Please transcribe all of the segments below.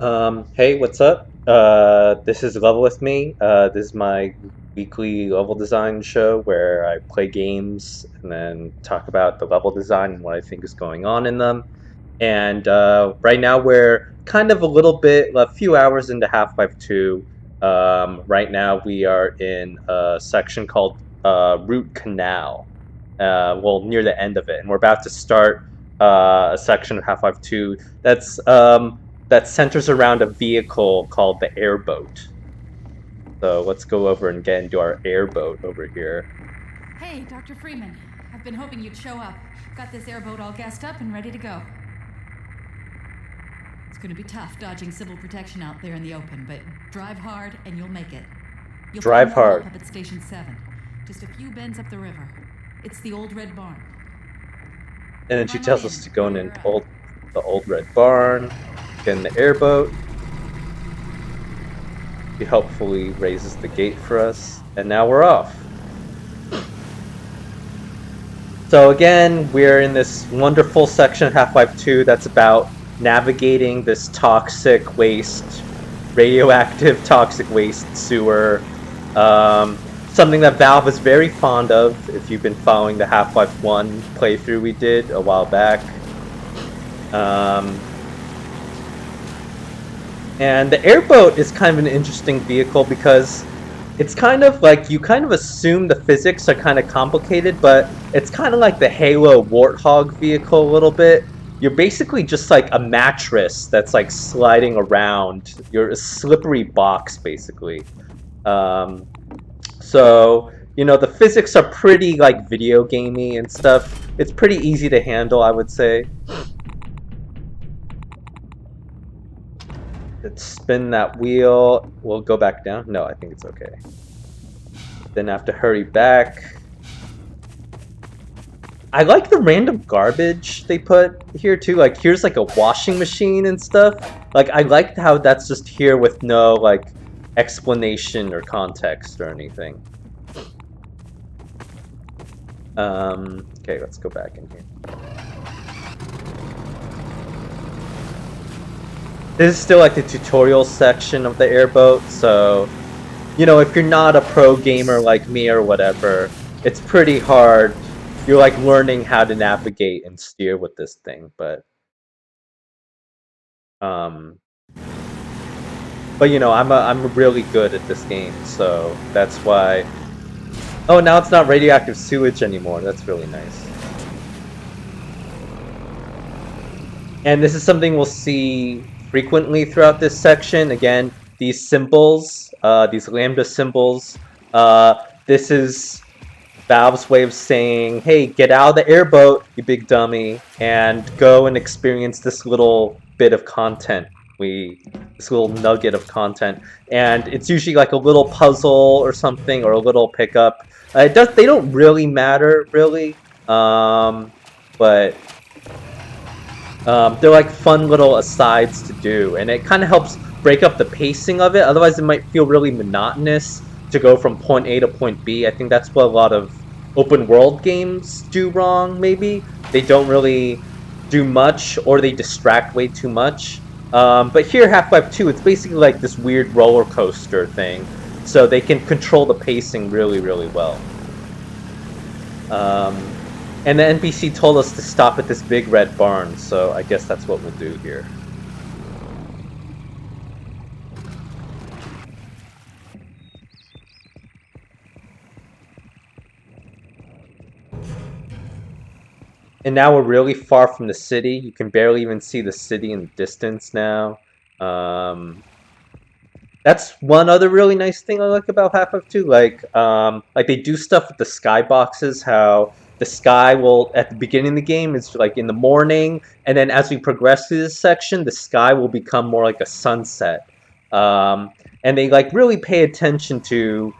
Hey, what's up? This is Level with Me. This is my weekly level design show where I play games and then talk about the level design and what I think is going on in them. And right now we're kind of a few hours into Half-Life 2. Right now we are in a section called Route Canal. Well, near the end of it, and we're about to start a section of Half-Life 2 that centers around a vehicle called the airboat. So let's go over and get into our airboat over here. Hey, Dr. Freeman. I've been hoping you'd show up. Got this airboat all gassed up and ready to go. It's gonna be tough dodging civil protection out there in the open, but drive hard and you'll make it. You'll find Drive more hard. help up at Station 7. Just a few bends up the river. It's the old red barn. And then she Climb on tells in. us to go in You're, the old red barn, get in the airboat. She helpfully raises the gate for us, and now we're off. So again, we're in this wonderful section of Half-Life 2 that's about navigating this toxic waste, radioactive toxic waste sewer. Something that Valve is very fond of, if you've been following the Half-Life 1 playthrough we did a while back. And the airboat is kind of an interesting vehicle because it's kind of like you kind of assume the physics are kind of complicated, but it's kind of like the Halo Warthog vehicle a little bit. You're basically just like a mattress that's like sliding around. You're a slippery box, basically. So, you know, the physics are pretty like video gamey and stuff. It's pretty easy to handle, I would say. Let's spin that wheel. We'll go back down. No, I think it's okay. Then have to hurry back. I like the random garbage they put here too. Like here's like a washing machine and stuff. Like I liked how that's just here with no like explanation or context or anything. Okay, let's go back in here. This is still like the tutorial section of the airboat, so you know, if you're not a pro gamer like me or whatever, it's pretty hard. You're like learning how to navigate and steer with this thing, but you know, I'm really good at this game, so that's why. Oh, now it's not radioactive sewage anymore. That's really nice. And this is something we'll see frequently throughout this section. Again, these symbols, these lambda symbols. This is Valve's way of saying, hey, get out of the airboat, you big dummy, and go and experience this little bit of content. This little nugget of content. And it's usually like a little puzzle or something, or a little pickup. They don't really matter, really. But they're like fun little asides to do, and it kind of helps break up the pacing of it. Otherwise, it might feel really monotonous to go from point A to point B. I think that's what a lot of open world games do wrong, maybe. They don't really do much, or they distract way too much. But here, Half-Life 2, it's basically like this weird roller coaster thing. So they can control the pacing really, really well. And the NPC told us to stop at this big red barn, so I guess that's what we'll do here. And now we're really far from the city. You can barely even see the city in the distance now. That's one other really nice thing I like about Half-Life 2. Like they do stuff with the skyboxes, how the sky will, at the beginning of the game, it's like in the morning, and then as we progress through this section, the sky will become more like a sunset. And they like really pay attention to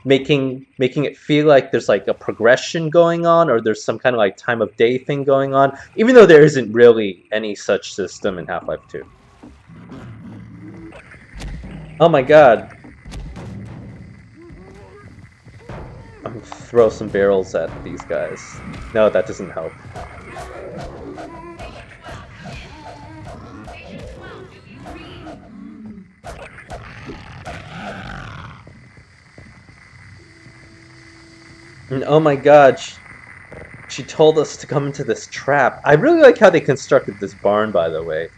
making it feel like there's like a progression going on, or there's some kind of like time of day thing going on, even though there isn't really any such system in Half-Life 2. Oh my god. I'm gonna throw some barrels at these guys. No, that doesn't help. And oh my god, she told us to come into this trap. I really like how they constructed this barn, by the way.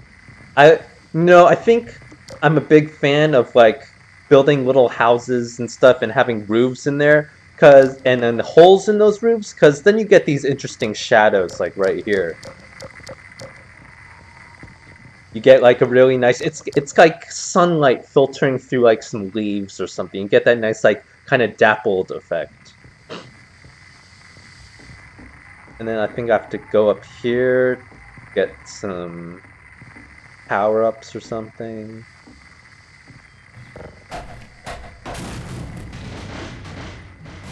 I think I'm a big fan of like building little houses and stuff and having roofs in there, and then holes in those roofs, cause then you get these interesting shadows like right here. You get like a really nice. It's like sunlight filtering through like some leaves or something. You get that nice like kind of dappled effect. And then I think I have to go up here, get some power-ups or something.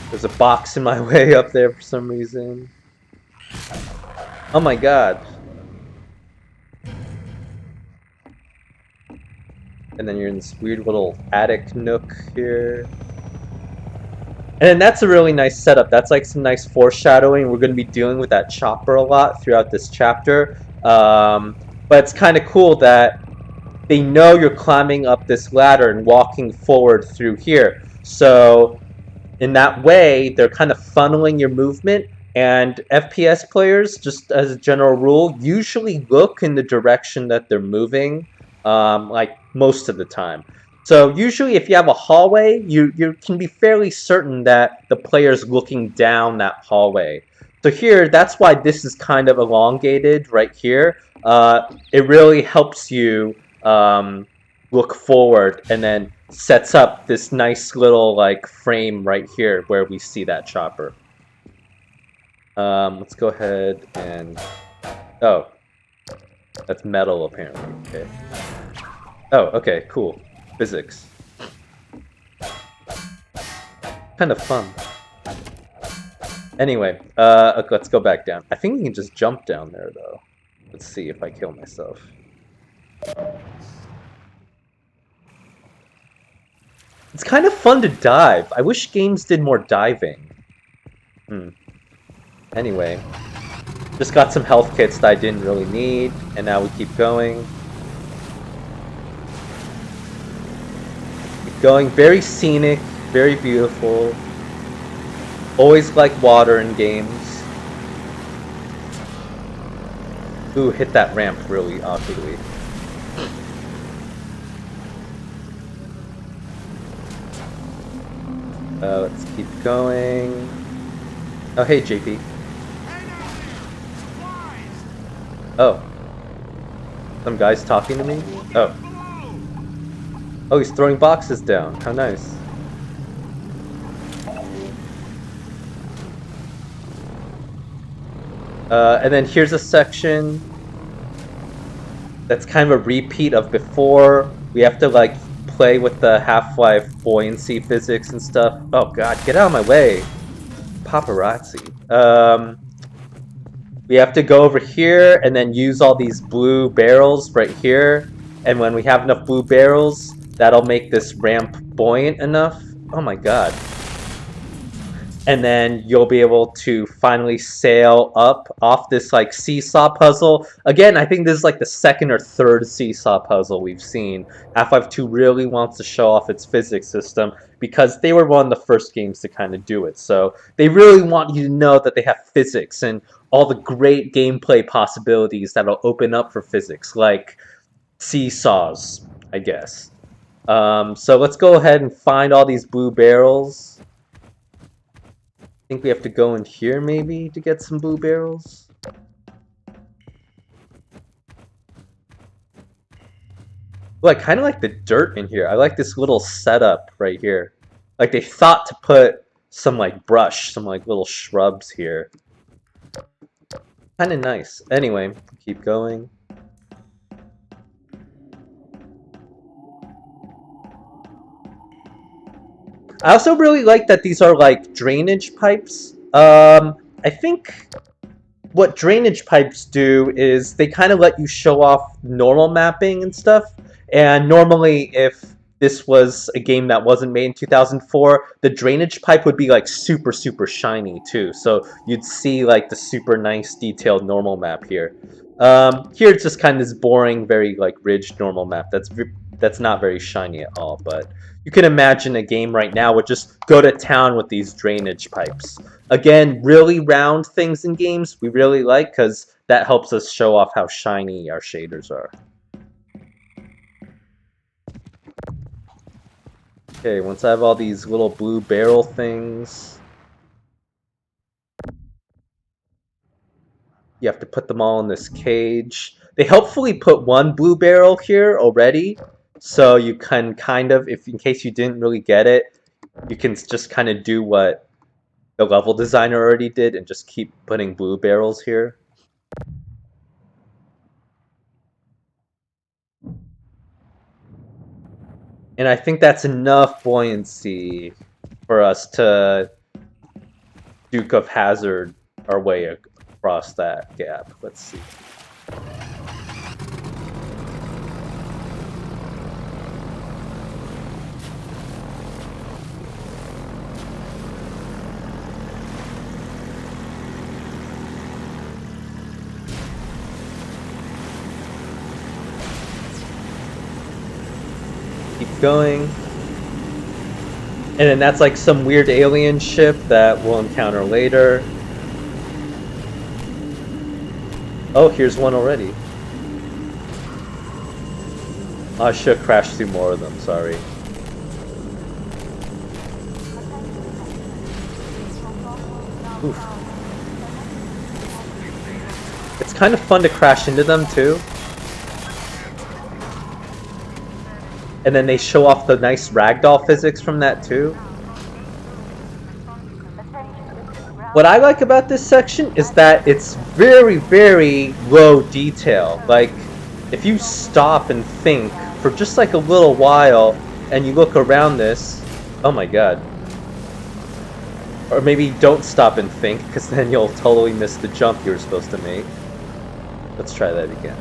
There's a box in my way up there for some reason. Oh my god. And then you're in this weird little attic nook here. And then that's a really nice setup. That's like some nice foreshadowing. We're going to be dealing with that chopper a lot throughout this chapter. But it's kind of cool that they know you're climbing up this ladder and walking forward through here. So in that way, they're kind of funneling your movement. And FPS players, just as a general rule, usually look in the direction that they're moving, like most of the time. So usually if you have a hallway, you can be fairly certain that the player's looking down that hallway. So here, that's why this is kind of elongated right here. It really helps you look forward, and then sets up this nice little like frame right here where we see that chopper. Let's go ahead and... Oh. That's metal, apparently. Okay. Oh, okay, cool. Physics. Kind of fun. Anyway, let's go back down. I think we can just jump down there, though. Let's see if I kill myself. It's kind of fun to dive. I wish games did more diving. Anyway. Just got some health kits that I didn't really need, and now we keep going. Keep going. Very scenic, very beautiful. Always like water in games. Ooh, hit that ramp really awkwardly. Let's keep going. Oh, hey, JP. Oh. Some guy's talking to me? Oh. Oh, he's throwing boxes down. How nice. And then here's a section that's kind of a repeat of before. We have to, like, play with the Half-Life buoyancy physics and stuff. Oh god, get out of my way. Paparazzi. We have to go over here and then use all these blue barrels right here. And when we have enough blue barrels, that'll make this ramp buoyant enough. Oh my god. And then you'll be able to finally sail up off this like seesaw puzzle. Again, I think this is like the second or third seesaw puzzle we've seen. Half-Life 2 really wants to show off its physics system because they were one of the first games to kind of do it. So they really want you to know that they have physics and all the great gameplay possibilities that'll open up for physics, like seesaws, I guess. So let's go ahead and find all these blue barrels. I think we have to go in here, maybe, to get some blue barrels. Well, I kind of like the dirt in here. I like this little setup right here. Like, they thought to put some, like, brush, some, like, little shrubs here. Kind of nice. Anyway, keep going. I also really like that these are like drainage pipes. I think what drainage pipes do is they kind of let you show off normal mapping and stuff. And normally, if this was a game that wasn't made in 2004, the drainage pipe would be like super, super shiny too. So you'd see like the super nice detailed normal map here. Here it's just kind of this boring, very like ridged normal map. That's not very shiny at all. But you can imagine a game right now would just go to town with these drainage pipes. Again, really round things in games we really like because that helps us show off how shiny our shaders are. Okay, once I have all these little blue barrel things, you have to put them all in this cage. They helpfully put one blue barrel here already, so you can kind of, if in case you didn't really get it, you can just kind of do what the level designer already did and just keep putting blue barrels here. And I think that's enough buoyancy for us to Duke of Hazard our way across that gap. Let's see. Keep going. And then that's like some weird alien ship that we'll encounter later. Oh, here's one already. I should crash through more of them, sorry. Oof. It's kind of fun to crash into them too. And then they show off the nice ragdoll physics from that too. What I like about this section is that it's very, very low detail. Like, if you stop and think for just like a little while and you look around this, oh my god. Or maybe don't stop and think, because then you'll totally miss the jump you were supposed to make. Let's try that again.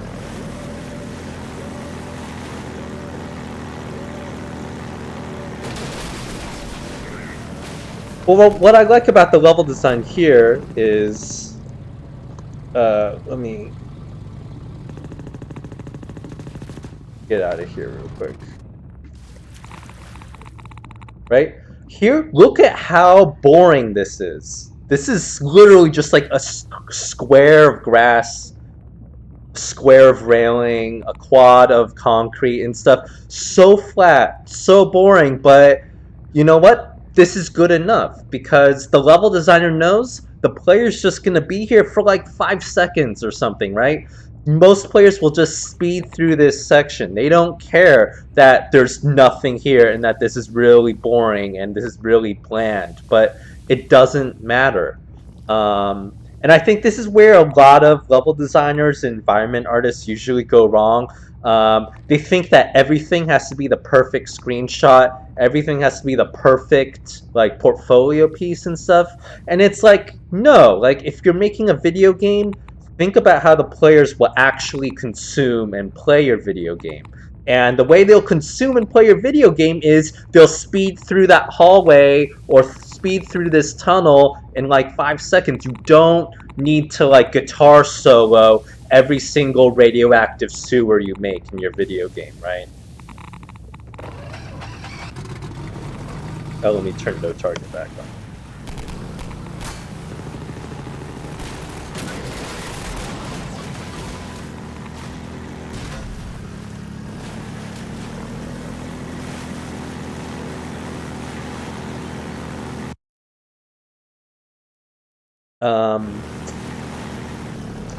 Well, what I like about the level design here is, let me get out of here real quick. Right? Here, look at how boring this is. This is literally just like a square of grass, square of railing, a quad of concrete and stuff. So flat, so boring, but you know what? This is good enough because the level designer knows the player's just going to be here for like 5 seconds or something, right? Most players will just speed through this section. They don't care that there's nothing here and that this is really boring and this is really bland, but it doesn't matter. And I think this is where a lot of level designers and environment artists usually go wrong. They think that everything has to be the perfect screenshot, everything has to be the perfect like portfolio piece and stuff. And it's like, no, like if you're making a video game, think about how the players will actually consume and play your video game. And the way they'll consume and play your video game is they'll speed through that hallway or speed through this tunnel in like 5 seconds. You don't need to like guitar solo every single radioactive sewer you make in your video game, right? Oh, let me turn no target back on.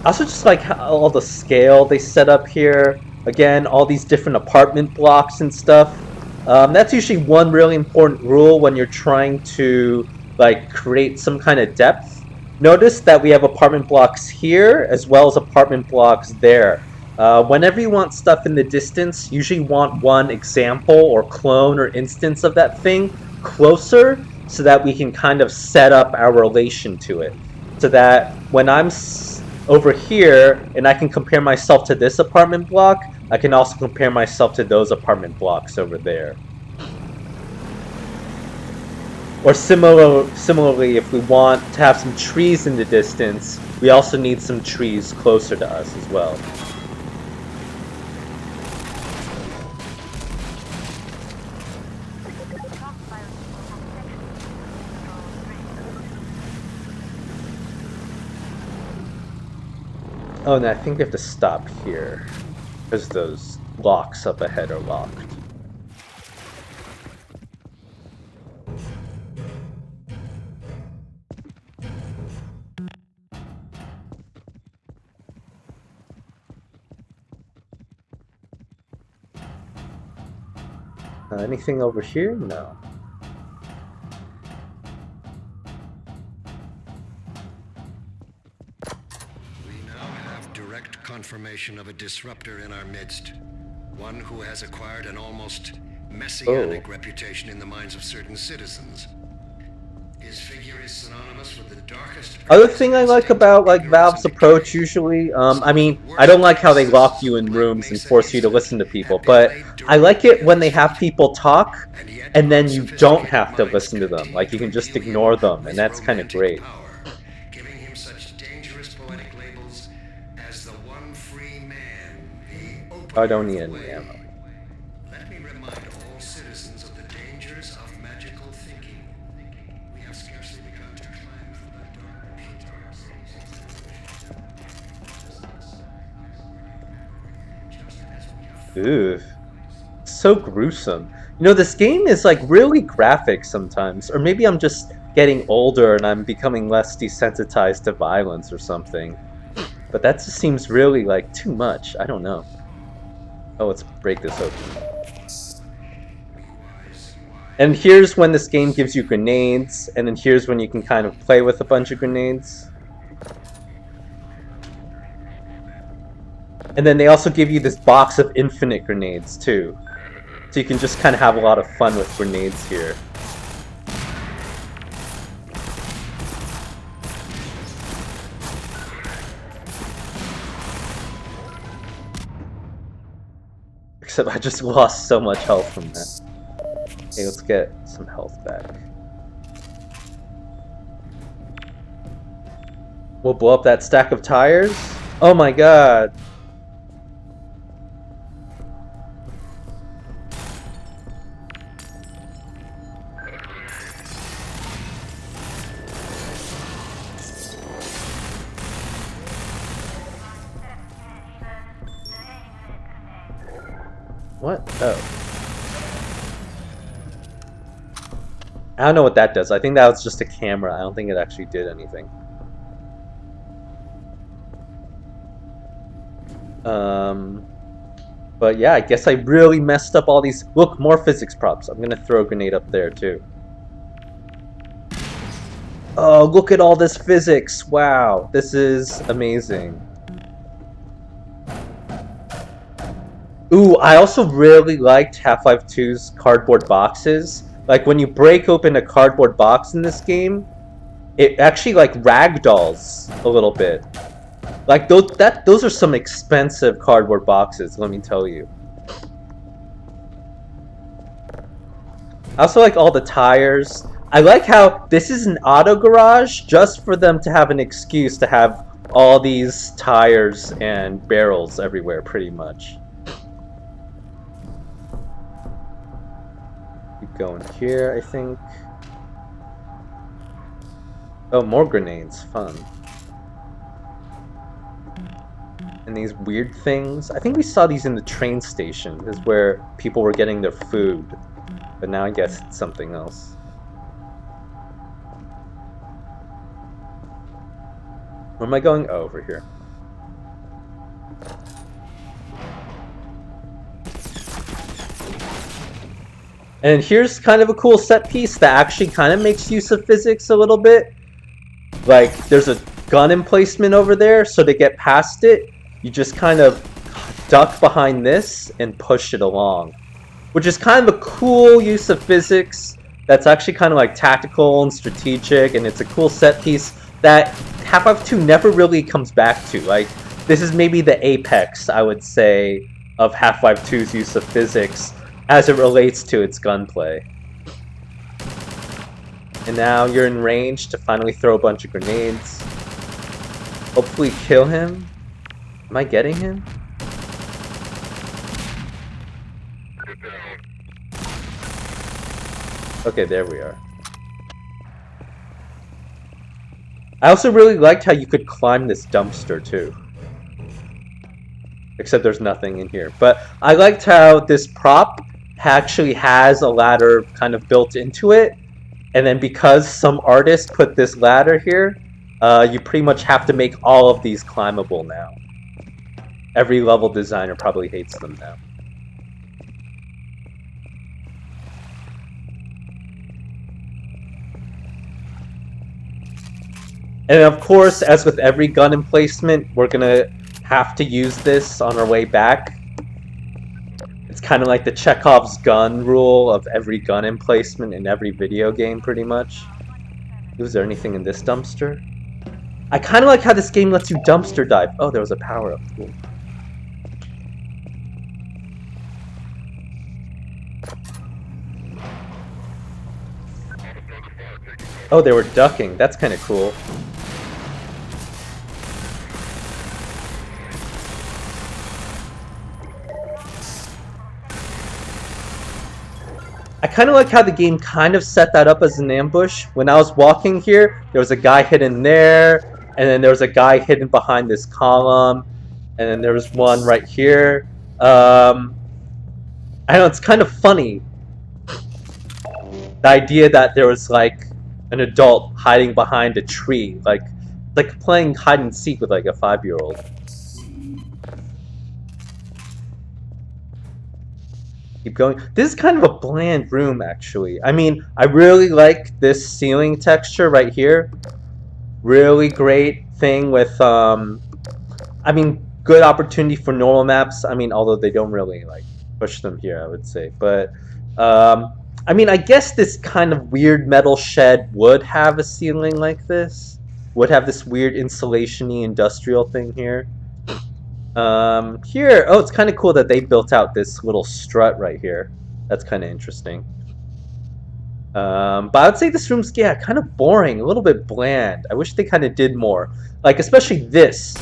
I also just like how all the scale they set up here. Again, all these different apartment blocks and stuff. That's usually one really important rule when you're trying to like create some kind of depth. Notice that we have apartment blocks here as well as apartment blocks there. Whenever you want stuff in the distance, you usually want one example or clone or instance of that thing closer so that we can kind of set up our relation to it. So that when I'm over here and I can compare myself to this apartment block, I can also compare myself to those apartment blocks over there. Or similarly, if we want to have some trees in the distance, we also need some trees closer to us as well. Oh, and I think we have to stop here, because those locks up ahead are locked. Anything over here? No. Confirmation of a disruptor in our midst. One who has acquired an almost messianic reputation in the minds of certain citizens. His figure is synonymous with the darkest... Other thing I like about Valve's approach usually, I mean, I don't like how they lock you in rooms and force you to listen to people, but I like it when they have people talk and then you don't have to listen to them. Like, you can just ignore them, and that's kind of great. I don't need any ammo. Let me remind all citizens of the dangers of magical thinking. We have scarcely begun to climb from the dark pit. Ooh. So gruesome. You know, this game is like really graphic sometimes. Or maybe I'm just getting older and I'm becoming less desensitized to violence or something. But that just seems really like too much. I don't know. Oh, let's break this open. And here's when this game gives you grenades, and then here's when you can kind of play with a bunch of grenades. And then they also give you this box of infinite grenades, too. So you can just kind of have a lot of fun with grenades here. Except I just lost so much health from that. Okay, let's get some health back. We'll blow up that stack of tires? Oh my god! What? Oh. I don't know what that does. I think that was just a camera. I don't think it actually did anything. But yeah, I guess I really messed up all these... Look, more physics props. I'm gonna throw a grenade up there, too. Oh, look at all this physics! Wow, this is amazing. Ooh, I also really liked Half-Life 2's cardboard boxes. Like, when you break open a cardboard box in this game, it actually, like, ragdolls a little bit. Like, those are some expensive cardboard boxes, let me tell you. I also like all the tires. I like how this is an auto garage just for them to have an excuse to have all these tires and barrels everywhere, pretty much. Keep going here, I think. Oh, more grenades. Fun. And these weird things. I think we saw these in the train station. This is where people were getting their food. But now I guess it's something else. Where am I going? Oh, over here. And here's kind of a cool set piece that actually kind of makes use of physics a little bit. Like, there's a gun emplacement over there, so to get past it, you just kind of duck behind this and push it along. Which is kind of a cool use of physics that's actually kind of like tactical and strategic, and it's a cool set piece that Half-Life 2 never really comes back to. Like, this is maybe the apex, I would say, of Half-Life 2's use of physics as it relates to its gunplay. And now you're in range to finally throw a bunch of grenades. hopefully kill him. Am I getting him? Okay, there we are. I also really liked how you could climb this dumpster too. Except there's nothing in here. But I liked how this prop actually has a ladder kind of built into it. And then because some artists put this ladder here, you pretty much have to make all of these climbable now. Every level designer probably hates them now. And of course, as with every gun emplacement, we're gonna have to use this on our way back. It's kind of like the Chekhov's gun rule of every gun emplacement in every video game, pretty much. Was there anything in this dumpster? I kind of like how this game lets you dumpster dive. Oh, there was a power-up. Cool. Oh, they were ducking. That's kind of cool. I kind of like how the game kind of set that up as an ambush. When I was walking here, there was a guy hidden there, and then there was a guy hidden behind this column, and then there was one right here. I know, it's kind of funny. The idea that there was like an adult hiding behind a tree, like playing hide and seek with like a 5-year-old. Keep going. This is kind of a bland room, actually. I mean, I really like this ceiling texture right here. Really great thing with, I mean, good opportunity for normal maps. I mean, although they don't really, like, push them here, I would say. But, I mean, I guess this kind of weird metal shed would have a ceiling like this. Would have this weird insulation-y industrial thing here. Here, oh, it's kind of cool that they built out this little strut right here. That's kind of interesting. But I would say this room's, yeah, kind of boring, a little bit bland. I wish they kind of did more. Like, especially this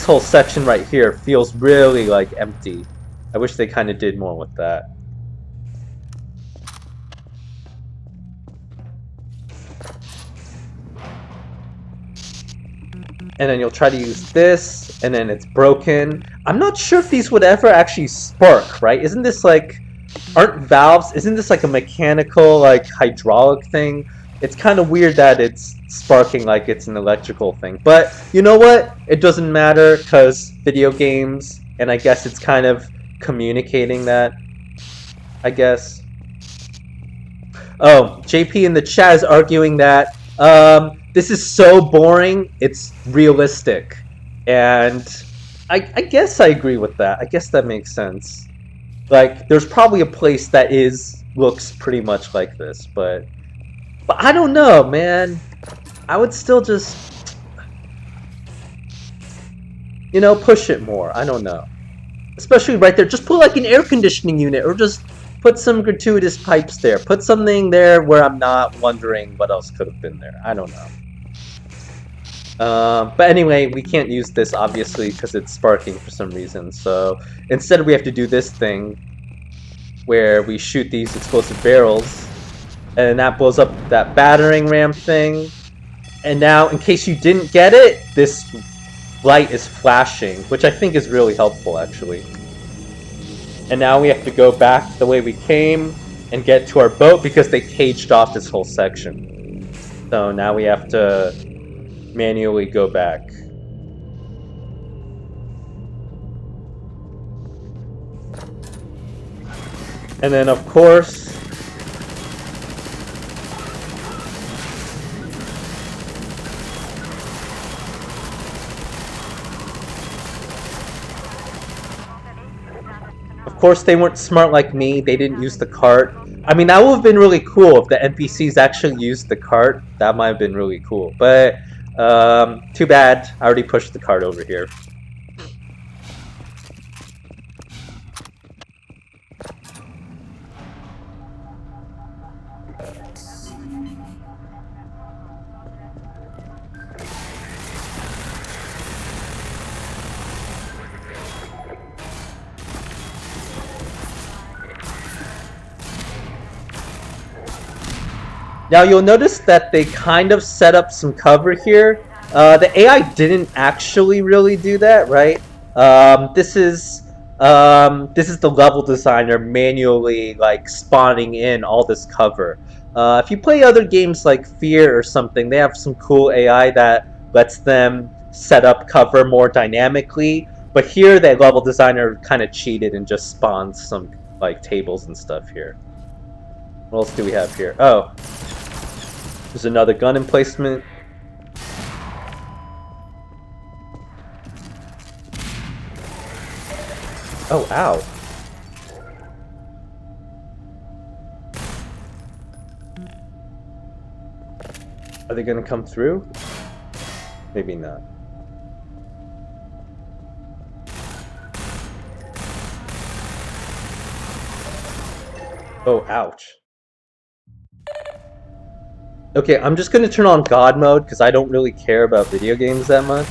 whole section right here feels really, like, empty. I wish they kind of did more with that. And then you'll try to use this, and then it's broken. I'm not sure if these would ever actually spark, right? Isn't this like, aren't valves, isn't this like a mechanical, like, hydraulic thing? It's kind of weird that it's sparking like it's an electrical thing. But, you know what? It doesn't matter, because video games, and I guess it's kind of communicating that, I guess. Oh, JP in the chat is arguing that, this is so boring, it's realistic. And I guess I agree with that. I guess that makes sense. Like, there's probably a place that looks pretty much like this, but I don't know, man. I would still just, you know, push it more. I don't know. Especially right there. Just put like an air conditioning unit, or just put some gratuitous pipes there. Put something there where I'm not wondering what else could have been there. I don't know. But anyway, we can't use this, obviously, because it's sparking for some reason. So instead we have to do this thing where we shoot these explosive barrels, and that blows up that battering ram thing. And now, in case you didn't get it, this light is flashing, which I think is really helpful, actually. And now we have to go back the way we came and get to our boat because they caged off this whole section. So now we have to manually go back. And then, of course, they weren't smart like me. They didn't use the cart. I mean, that would have been really cool if the NPCs actually used the cart. That might have been really cool. But too bad. I already pushed the cart over here. Now you'll notice that they kind of set up some cover here. The AI didn't actually really do that, right? This is the level designer manually like spawning in all this cover. If you play other games like Fear or something, they have some cool AI that lets them set up cover more dynamically. But here, that level designer kind of cheated and just spawned some like tables and stuff here. What else do we have here? Oh, there's another gun emplacement. Oh, ow. Are they gonna come through? Maybe not. Oh, ouch. Okay, I'm just gonna turn on God mode because I don't really care about video games that much.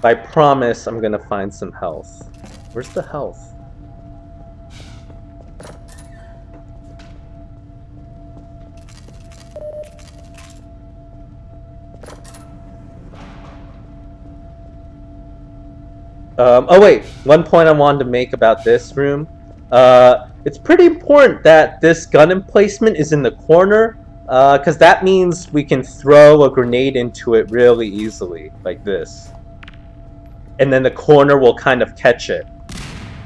I promise I'm gonna find some health. Where's the health? Oh wait, one point I wanted to make about this room. It's pretty important that this gun emplacement is in the corner, because that means we can throw a grenade into it really easily, like this. And then the corner will kind of catch it.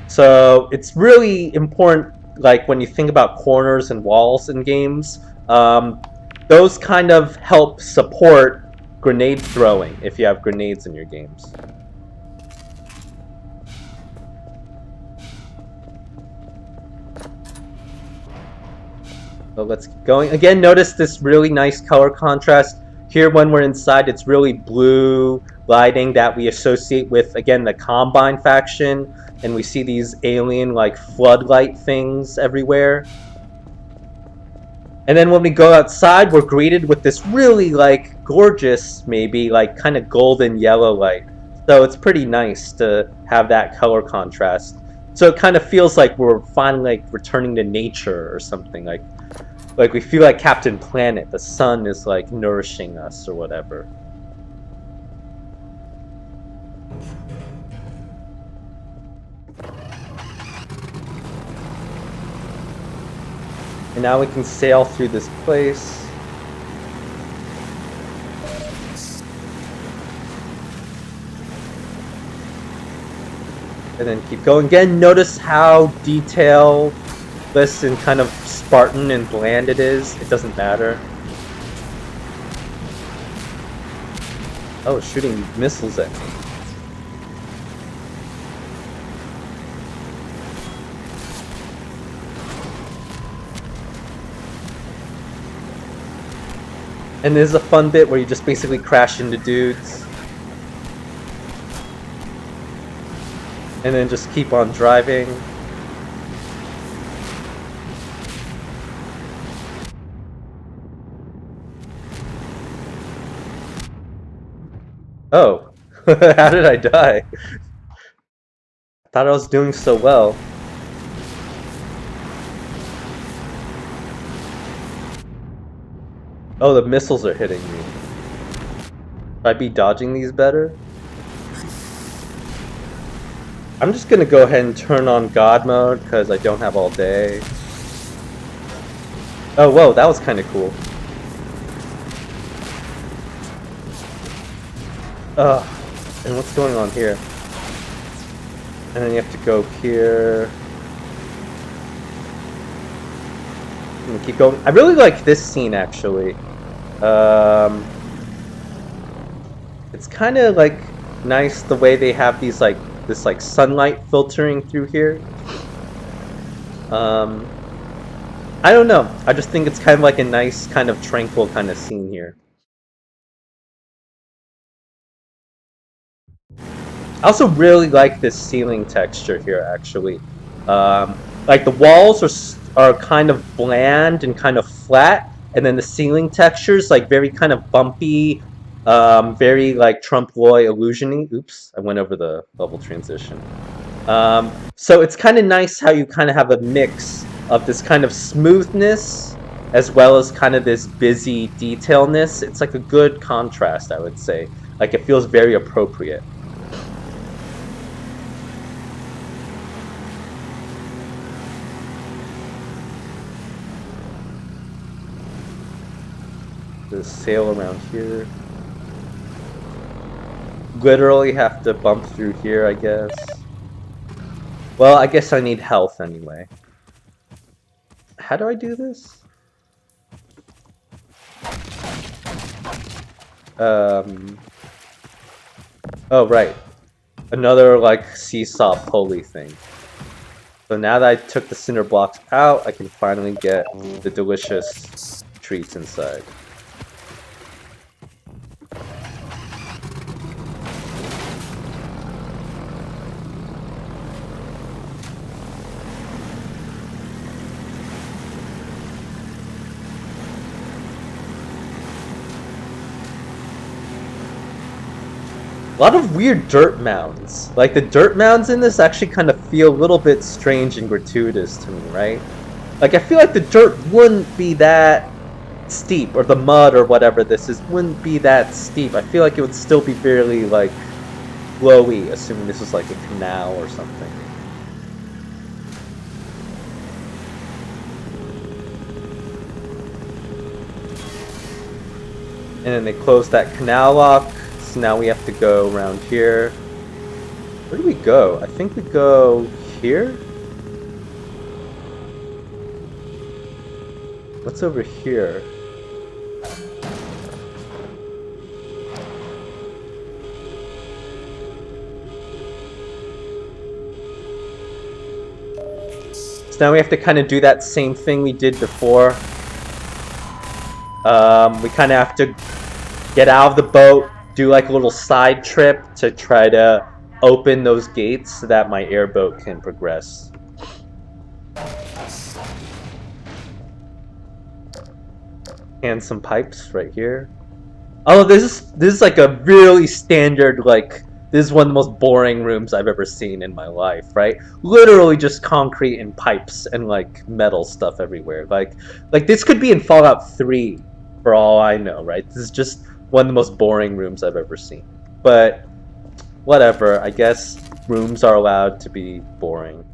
So it's really important, like when you think about corners and walls in games, those kind of help support grenade throwing if you have grenades in your games. So let's keep going. Again, notice this really nice color contrast. Here when we're inside, it's really blue lighting that we associate with, again, the Combine faction. And we see these alien, like, floodlight things everywhere. And then when we go outside, we're greeted with this really, like, gorgeous, maybe, like, kind of golden yellow light. So it's pretty nice to have that color contrast. So it kind of feels like we're finally, like, returning to nature or something. Like we feel like Captain Planet. The sun is like nourishing us or whatever. And now we can sail through this place. And then keep going. Again, notice how detail-less and kind of Spartan and bland it is. It doesn't matter. Oh, shooting missiles at me. And there's a fun bit where you just basically crash into dudes. And then just keep on driving. Oh, how did I die? I thought I was doing so well. Oh, the missiles are hitting me. Should I be dodging these better? I'm just gonna go ahead and turn on God mode because I don't have all day. Oh, whoa, that was kind of cool. And what's going on here? And then you have to go here. And keep going. I really like this scene, actually. It's kind of like nice the way they have these like this like sunlight filtering through here. I don't know. I just think it's kind of like a nice kind of tranquil kind of scene here. I also really like this ceiling texture here, actually. Like the walls are kind of bland and kind of flat, and then the ceiling textures like very kind of bumpy, very like trompe l'oeil illusion-y. Oops, I went over the level transition. So it's kind of nice how you kind of have a mix of this kind of smoothness as well as kind of this busy detailness. It's like a good contrast, I would say. Like it feels very appropriate. The sail around here. Literally have to bump through here, I guess. Well, I guess I need health anyway. How do I do this? Oh, right. Another, like, seesaw pulley thing. So now that I took the cinder blocks out, I can finally get the delicious treats inside. A lot of weird dirt mounds. Like, the dirt mounds in this actually kind of feel a little bit strange and gratuitous to me, right? Like, I feel like the dirt wouldn't be that steep, or the mud or whatever this is wouldn't be that steep. I feel like it would still be fairly, like, flowy, assuming this was like a canal or something. And then they closed that canal lock. So now we have to go around here. Where do we go? I think we go here? What's over here? So now we have to kind of do that same thing we did before. We kind of have to get out of the boat, do like a little side trip to try to open those gates so that my airboat can progress. And some pipes right here. Oh, this is like a really standard, like, this is one of the most boring rooms I've ever seen in my life, right? Literally just concrete and pipes and like metal stuff everywhere. Like this could be in Fallout 3 for all I know, right? This is just one of the most boring rooms I've ever seen. But whatever, I guess rooms are allowed to be boring.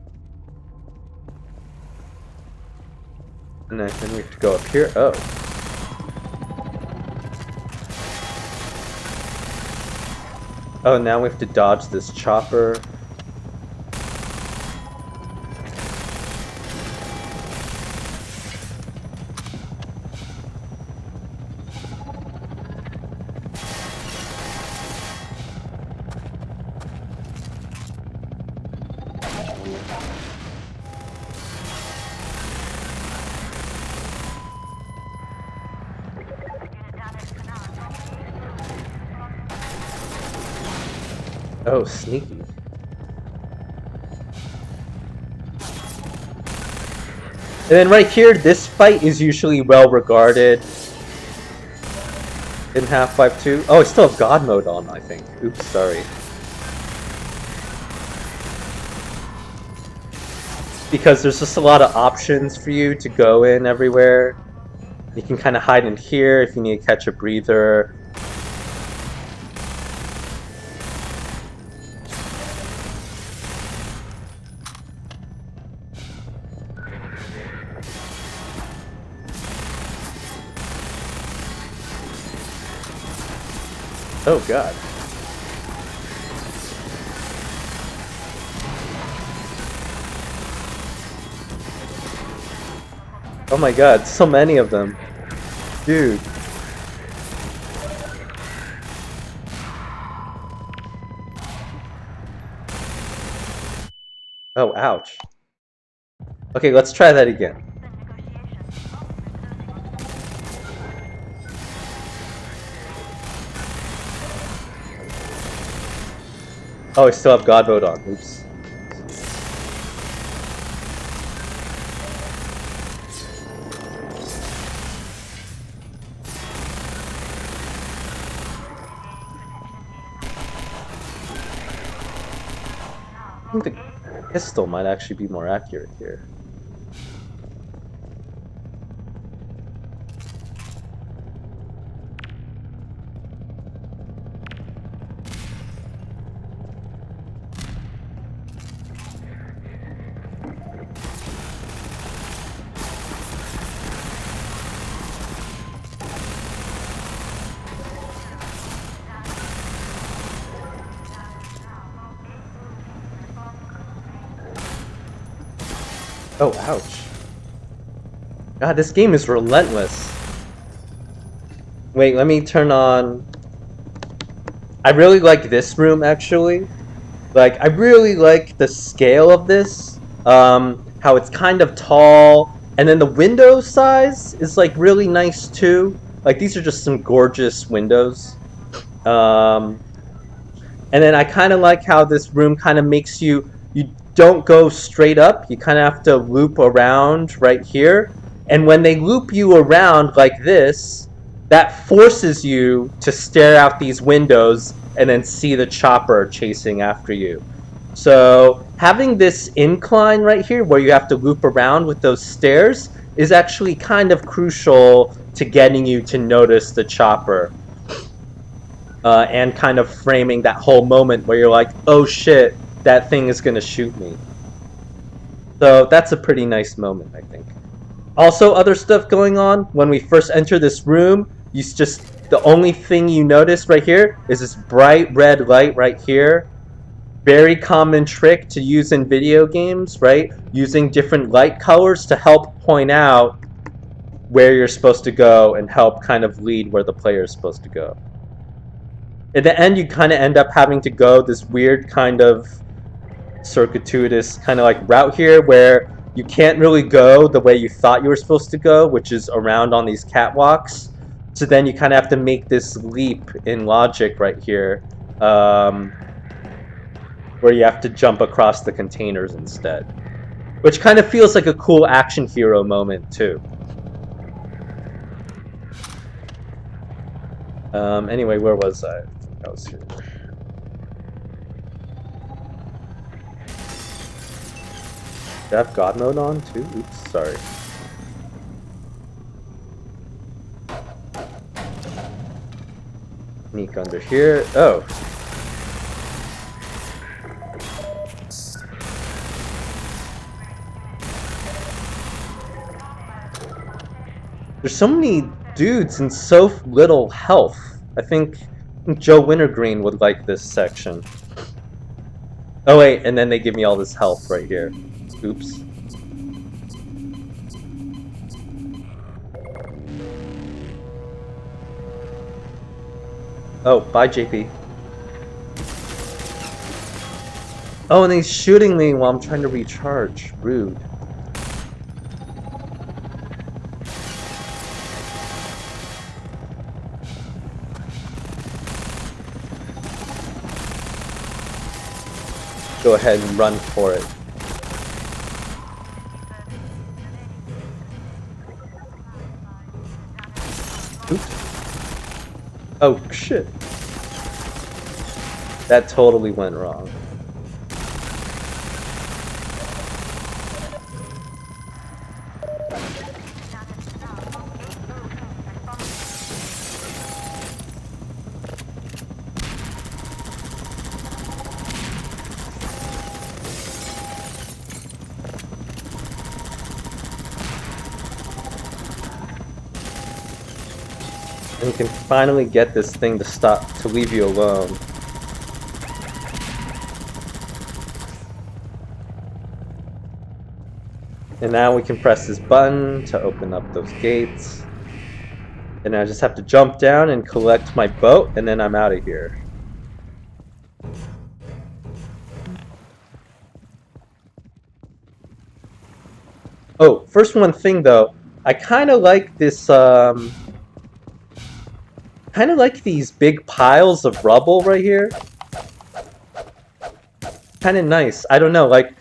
And then we have to go up here. Oh. Oh, now we have to dodge this chopper. Oh, sneaky. And then right here, this fight is usually well regarded in Half-Life 2. Oh, I still have God mode on, I think. Oops, sorry. Because there's just a lot of options for you to go in everywhere. You can kind of hide in here if you need to catch a breather. Oh god. Oh my god, so many of them. Dude. Oh, ouch. Okay, let's try that again. Oh, I still have God mode on. Oops. Pistol might actually be more accurate here. Oh, ouch. God, this game is relentless. Wait, let me turn on... I really like this room, actually. Like, I really like the scale of this. How it's kind of tall. And then the window size is, like, really nice, too. Like, these are just some gorgeous windows. And then I kind of like how this room kind of makes you don't go straight up. You kind of have to loop around right here. And when they loop you around like this, that forces you to stare out these windows and then see the chopper chasing after you. So having this incline right here where you have to loop around with those stairs is actually kind of crucial to getting you to notice the chopper. And kind of framing that whole moment where you're like, oh shit, that thing is gonna shoot me. So that's a pretty nice moment, I think. Also, other stuff going on. When we first enter this room, the only thing you notice right here is this bright red light right here. Very common trick to use in video games, right? Using different light colors to help point out where you're supposed to go and help kind of lead where the player is supposed to go. At the end, you kind of end up having to go this weird kind of circuitous kind of like route here where you can't really go the way you thought you were supposed to go, which is around on these catwalks. So then you kind of have to make this leap in logic right here, where you have to jump across the containers instead. Which kind of feels like a cool action hero moment too. Anyway, where was I? I was here. Do I have God mode on too? Oops, sorry. Sneak under here. Oh. There's so many dudes and so little health. I think Joe Wintergreen would like this section. Oh wait, and then they give me all this health right here. Oops. Oh, bye JP. Oh, and he's shooting me while I'm trying to recharge. Rude. Go ahead and run for it. Oops. Oh shit. That totally went wrong. And you can finally get this thing to stop, to leave you alone. And now we can press this button to open up those gates. And I just have to jump down and collect my boat, and then I'm out of here. Oh, first one thing though, I kind of like this, kind of like these big piles of rubble right here. Kind of nice. I don't know, like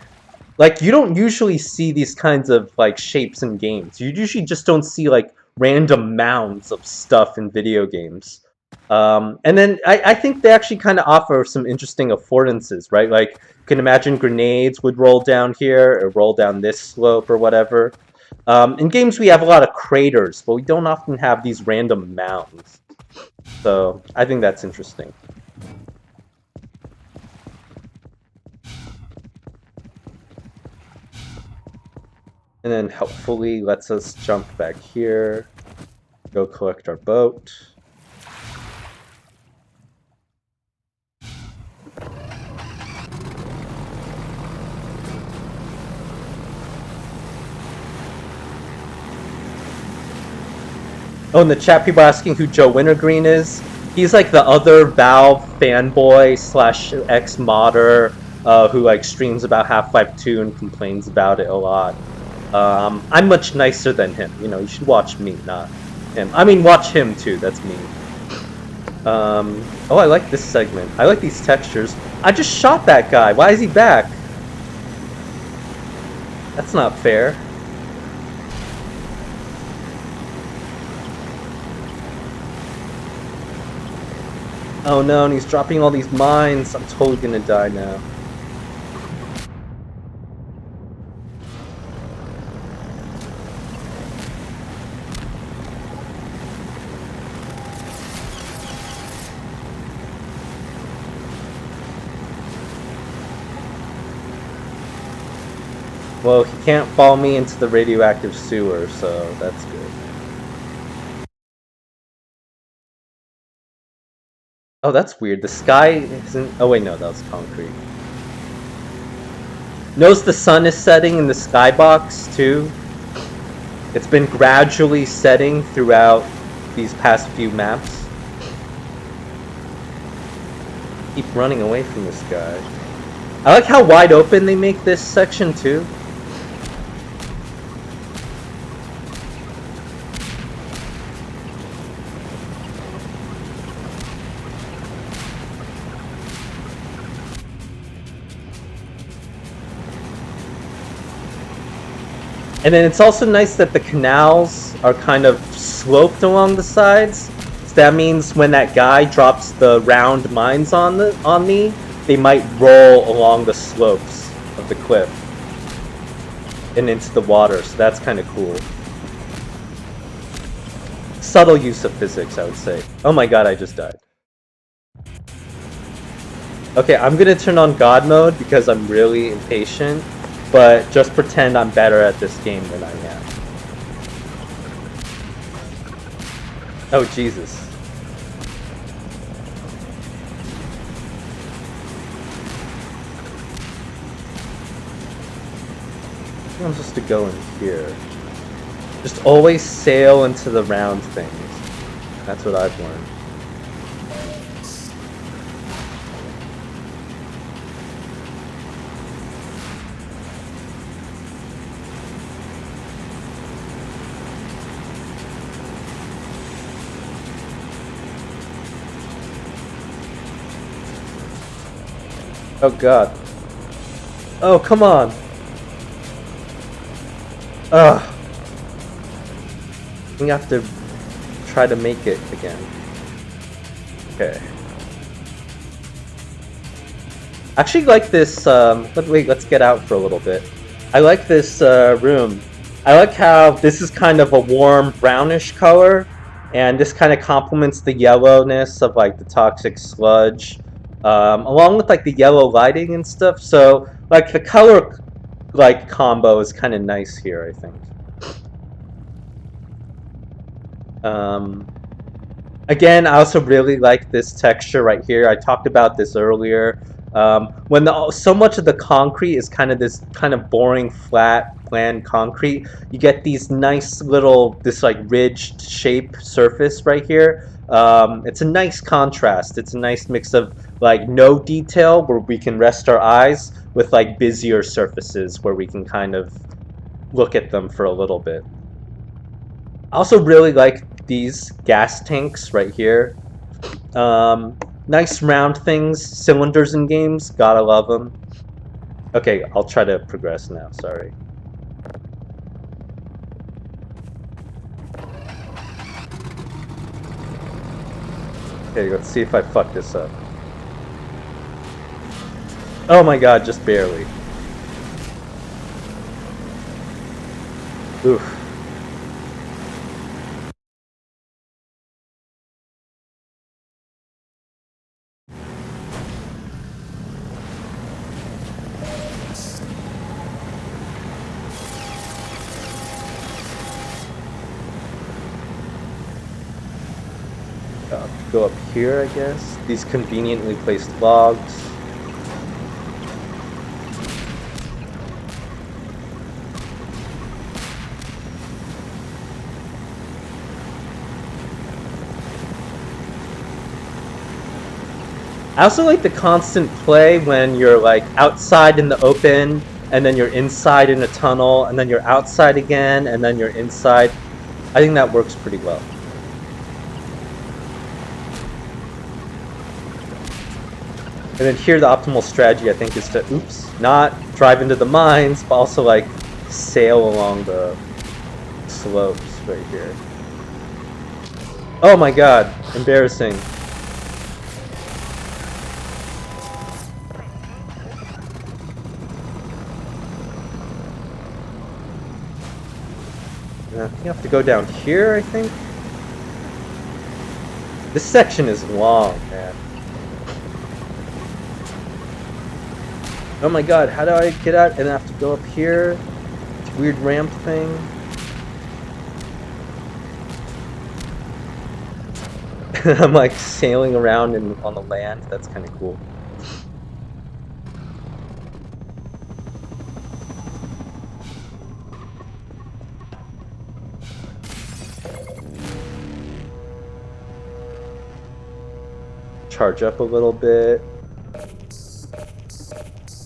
you don't usually see these kinds of like shapes in games. You usually just don't see like random mounds of stuff in video games. And then I think they actually kind of offer some interesting affordances, right? Like, you can imagine grenades would roll down here or roll down this slope or whatever. In games, we have a lot of craters, but we don't often have these random mounds. So I think that's interesting. And then helpfully lets us jump back here, go collect our boat. Oh, and the chat people asking who Joe Wintergreen is. He's like the other Valve fanboy slash ex-modder who like streams about Half-Life 2 and complains about it a lot. I'm much nicer than him. You know, you should watch me, not him. I mean, watch him too. That's me. Oh, I like this segment. I like these textures. I just shot that guy. Why is he back? That's not fair. Oh no, and he's dropping all these mines. I'm totally gonna die now. Well, he can't fall me into the radioactive sewer, so that's good. Oh, that's weird. The sky isn't... Oh, wait, no, that was concrete. Notice the sun is setting in the skybox, too. It's been gradually setting throughout these past few maps. Keep running away from this guy. I like how wide open they make this section, too. And then it's also nice that the canals are kind of sloped along the sides. So that means when that guy drops the round mines on me, they might roll along the slopes of the cliff and into the water. So that's kind of cool. Subtle use of physics, I would say. Oh my god, I just died. Okay, I'm gonna turn on God mode because I'm really impatient. But just pretend I'm better at this game than I am. Oh, Jesus. I think I'm supposed to go in here. Just always sail into the round things. That's what I've learned. Oh god. Oh, come on. Ugh. We have to try to make it again. Okay. I actually like this, wait, let's get out for a little bit. I like this room. I like how this is kind of a warm brownish color, and this kind of complements the yellowness of like the toxic sludge. Along with like the yellow lighting and stuff. So like the color like combo is kind of nice here, I think. Again, I also really like this texture right here. I talked about this earlier. When so much of the concrete is kind of this kind of boring, flat, bland concrete, you get these nice little, this like ridged shape surface right here. It's a nice contrast. It's a nice mix of like no detail where we can rest our eyes with like busier surfaces where we can kind of look at them for a little bit. I also really like these gas tanks right here. Nice round things, cylinders in games, gotta love them. Okay, I'll try to progress now, sorry. Okay, let's see if I fuck this up. Oh my god, just barely. Oof. Go up here, I guess. These conveniently placed logs. I also like the constant play when you're like outside in the open, and then you're inside in a tunnel, and then you're outside again, and then you're inside. I think that works pretty well. And then here the optimal strategy I think is to, not drive into the mines, but also like sail along the slopes right here. Oh my god, embarrassing. You have to go down here, I think. This section is long, man. Oh my god, how do I get out and I have to go up here? This weird ramp thing. I'm like sailing around on the land. That's kind of cool. Charge up a little bit.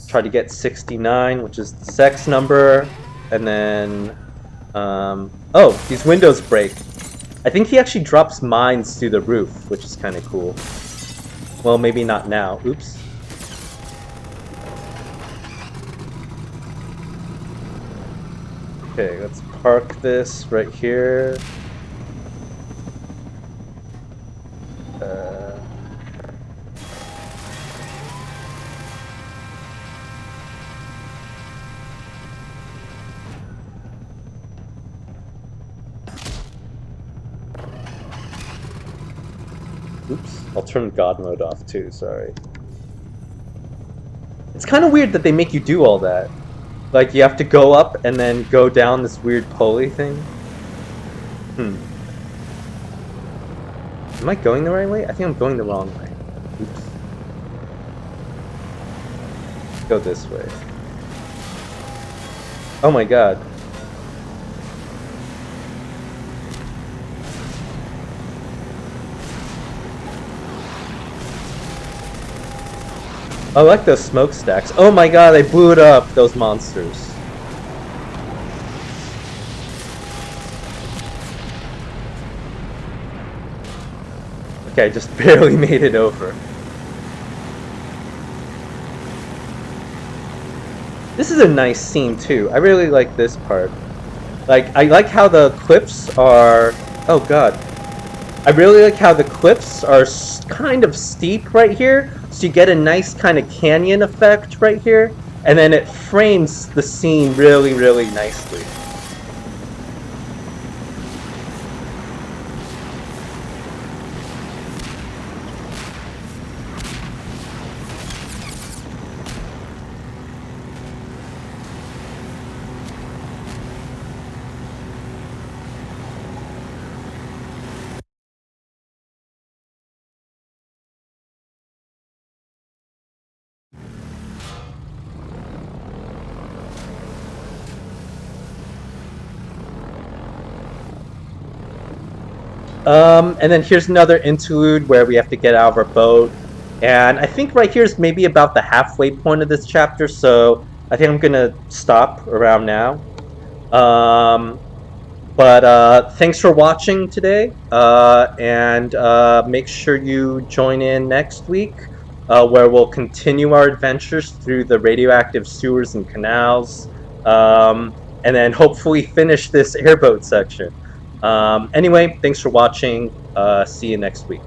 Try to get 69, which is the sex number. And then... oh, these windows break. I think he actually drops mines through the roof, which is kind of cool. Well, maybe not now. Oops. Okay, let's park this right here. Oops, I'll turn God mode off too, sorry. It's kind of weird that they make you do all that. Like, you have to go up and then go down this weird pulley thing. Am I going the right way? I think I'm going the wrong way. Oops. Go this way. Oh my god. I like those smokestacks. Oh my god, they blew it up, those monsters. Okay, I just barely made it over. This is a nice scene too. I really like this part. Like, I like how the cliffs are... Oh god. I really like how the cliffs are kind of steep right here, so you get a nice kind of canyon effect right here, and then it frames the scene really, really nicely. And then here's another interlude where we have to get out of our boat. And I think right here is maybe about the halfway point of this chapter, so I think I'm gonna stop around now. But thanks for watching today, and make sure you join in next week, where we'll continue our adventures through the radioactive sewers and canals, and then hopefully finish this airboat section. Anyway, thanks for watching. See you next week.